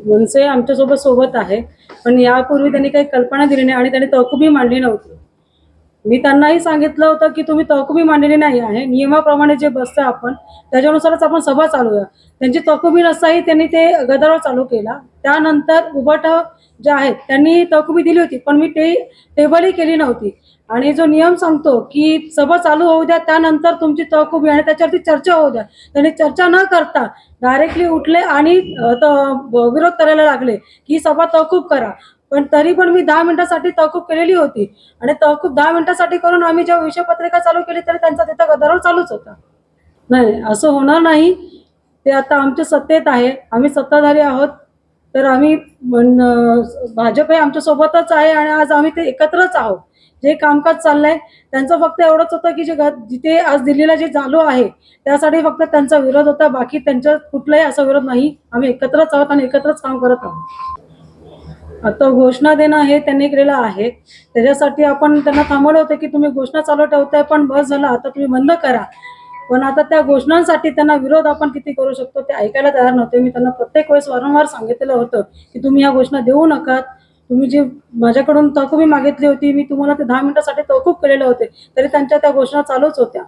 मनसे आमच्यासोबत सोबत आहे, पण यापूर्वी त्यांनी काही कल्पना दिली नाही आणि त्यांनी तहकुबी मांडली नव्हती. मी त्यांनाही सांगितलं होतं की तुम्ही तहकुबी मांडलेली नाही आहे, नियमाप्रमाणे जे बसतं आपण त्याच्यानुसारच आपण सभा चालवूया. त्यांची तहकुबी नसताही त्यांनी ते गदारोळ चालू केला. त्यानंतर उभाटा जे आहेत त्यांनी तहकुबी दिली होती, पण मी ते टेबलही केली नव्हती. आणि जो नियम सांगतो की सभा चालू होऊ द्या, त्यानंतर तुमची तहकुबी आणि त्याच्यावरती चर्चा होऊ द्या, त्यांनी चर्चा न करता डायरेक्टली उठले आणि विरोध करायला लागले की सभा तहकूब करा. पण तरी पण मी 10 मिनिटासाठी तहकूब केलेली होती आणि तहकूब 10 मिनिटासाठी करून आम्ही जेव्हा विषय पत्रिका चालू केली तरी त्यांचा तिथं गदारोळ चालूच होता. नाही, असं होणार नाही. ते आता आमच्या सत्तेत आहे, आम्ही सत्ताधारी आहोत, तर आम्ही भाजप हे आमच्या सोबतच आहे आणि आज आम्ही ते एकत्रच आहोत. जे कामकाज चाललंय त्यांचं फक्त एवढंच होतं की जिथे आज दिल्लीला जे चालू आहे त्यासाठी फक्त त्यांचा विरोध होता, बाकी त्यांच्या कुठलाही असा विरोध नाही. आम्ही एकत्रच आहोत आणि एकत्रच काम करत आहोत. आता घोषणा देणं हे त्यांनी केलेलं आहे, त्याच्यासाठी आपण त्यांना थांबवलं होतं की तुम्ही घोषणा चालू ठेवताय पण बस झालं, आता तुम्ही बंद करा. पण आता त्या घोषणांसाठी त्यांना विरोध आपण किती करू शकतो ते ऐकायला तयार नव्हते. मी त्यांना प्रत्येक वेळेस वारंवार सांगितलेलं होतं की तुम्ही या घोषणा देऊ नका. तुम्ही जी माझ्याकडून तहकुबी मागितली होती, मी तुम्हाला ते 10 मिनिटासाठी तहकूब केलेले होते, तरी त्यांच्या त्या घोषणा चालूच होत्या.